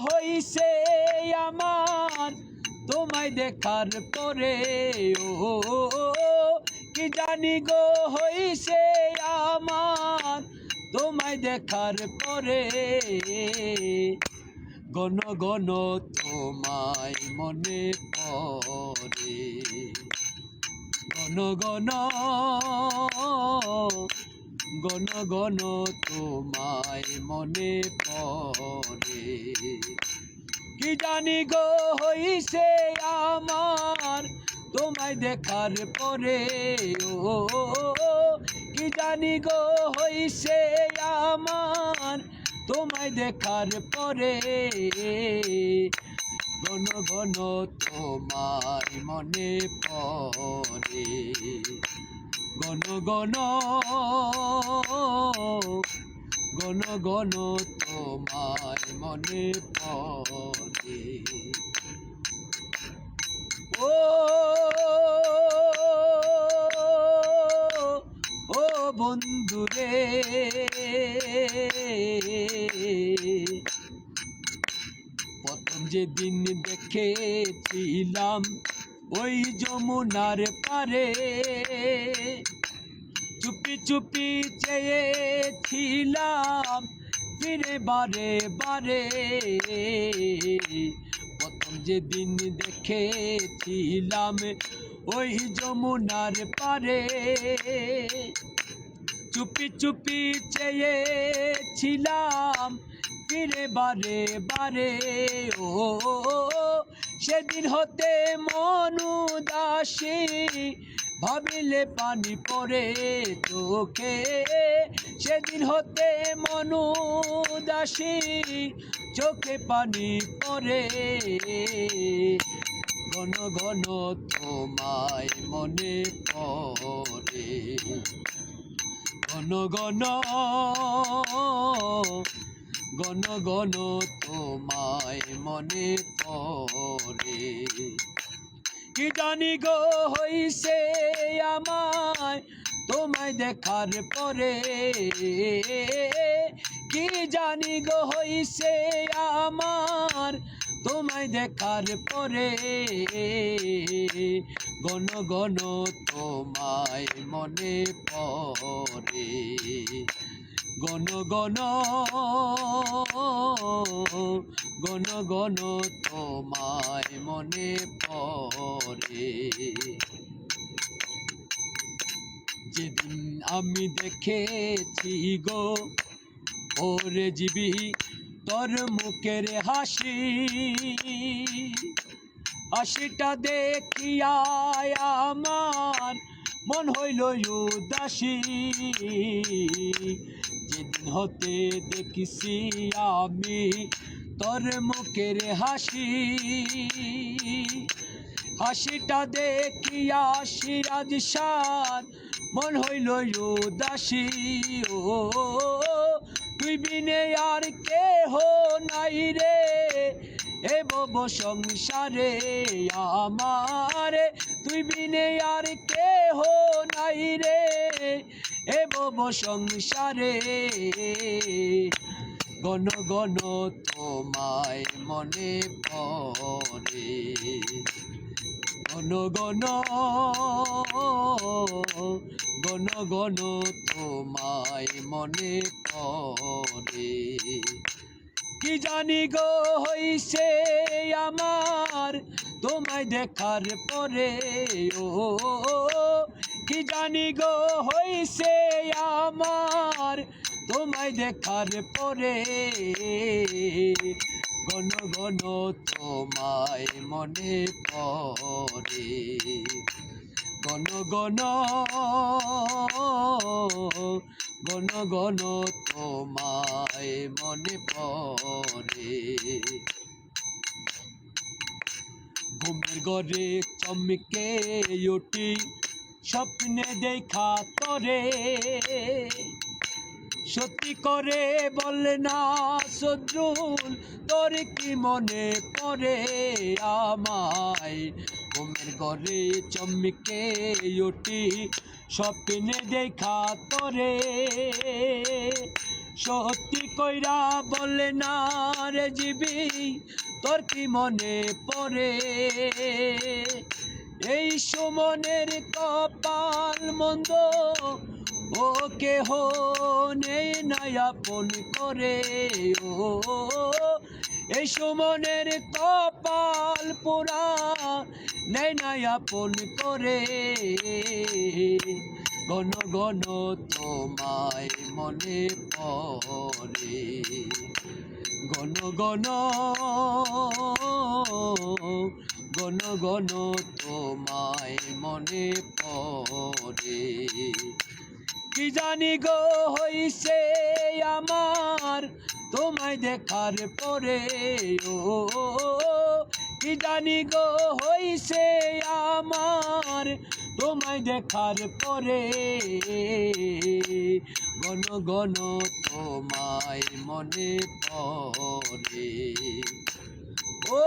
হইছে আমার তোমায় দেখার পরে, ও কি জানি গো হইছে আমার তোমায় দেখার পরে। ঘন ঘন তোমায় মনে পড়ে, ঘন ঘন ঘন ঘন তোমায় মনে পড়ে। কি জানি গো হইছে আমার তোমায় দেখার পরে, ও কি জানি গো হইছে আমার তোমায় দেখার পরে। ঘন ঘন তোমায় মনে পড়ে, ঘন ঘন ঘন ঘন তোমায় মনে পড়ে। ও ও বন্ধুরে, প্রথম যেদিন দেখেছিলাম ওই যমুনার পারে, চুপি চুপি চেয়েছিলাম ফিরে বারে বারে। প্রথম যেদিন দেখেছিলাম ওই যমুনার পারে, চুপি চুপি চেয়েছিলাম ফিরে বারে বারে। ও সেদিন হতে মন উদাসী, ভাবিলে পানি পড়ে চোখে। সেদিন হতে মন উদাসী, চোখে পানি পড়ে। ঘন ঘন তোমায় মনে পড়ে, ঘন ঘন ঘন ঘন তোমায় মনে পড়ে। কি জানি গো হইছে আমায় তোমায় দেখার পরে, কি জানি গো হইছে আমার তোমায় দেখার পরে। ঘন ঘন তোমায় মনে পড়ে, ঘন ঘন ঘন ঘন তোমায় মনে পড়ে। যেদিন আমি দেখেছি গো ওরে জীবী তোর মুখের হাসি, হাসিটা দেখিয়া আমার মন হইল উদাসী। যেদিন হতে দেখিছি আমি তোর মুখের হাসি, হাসিটা দেখিয়া সিরাজ সার মন হইল উদাসী। ও তুই বিনে আর কেহ নাই রে এ ভব সংসারে আমার, তুই বিনে আর কেহ নাই রে এ ভব সংসারে। ঘন ঘন তোমায় মনে পড়ে, ঘন ঘন ঘন ঘন তোমায় মনে পড়ে। কি জানি গো হইছে আমার তোমায় দেখার পরে, ও কি জানি গো হইছে আমার তোমায় দেখার পরে। ঘন ঘন তোমায় মনে পড়ে, ঘন ঘন ঘন ঘন তোমায় মনে পড়ে। ঘুমের ঘরে চমকে উঠি স্বপ্নে দেখা তোরে, সত্যি করে বল না সজরুল তোর কি মনে পড়ে আমায়। ঘুমের ঘরে চমকে উঠি স্বপ্নে দেখা তোরে, সত্যি কইরা বলে না রে জীবী তোর কি মনে পড়ে এই সুমনের কপাল মন্দ ও কেহ নেই নাই আপন করে ও এই সুমনের কপাল পোড়া নেই নাই আপন করে ঘন ঘন তোমায় মনে পড়ে ঘন ঘন ঘন ঘন তোমায় মনে পড়ে কি জানি গো হইছে আমার তোমায় দেখার পরে ও কি জানি গো হইছে আমার তোমায় দেখার পরে ঘন ঘন তোমায় মনে পড়ে ও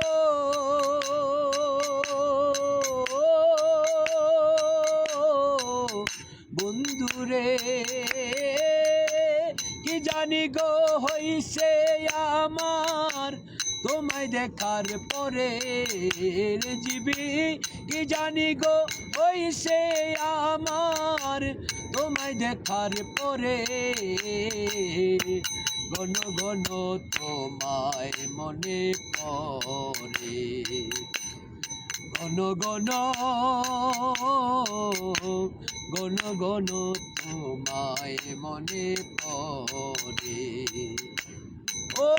বন্ধুরে কি জানি গো হইছে আমার তোমায় দেখার পরে জীবী কি জানি গো হইছে আমার তোমায় দেখার পরে ঘন ঘন তোমায় মনে পড়ে ঘন ঘন ঘন ঘন তোমায় মনে পড়ে ও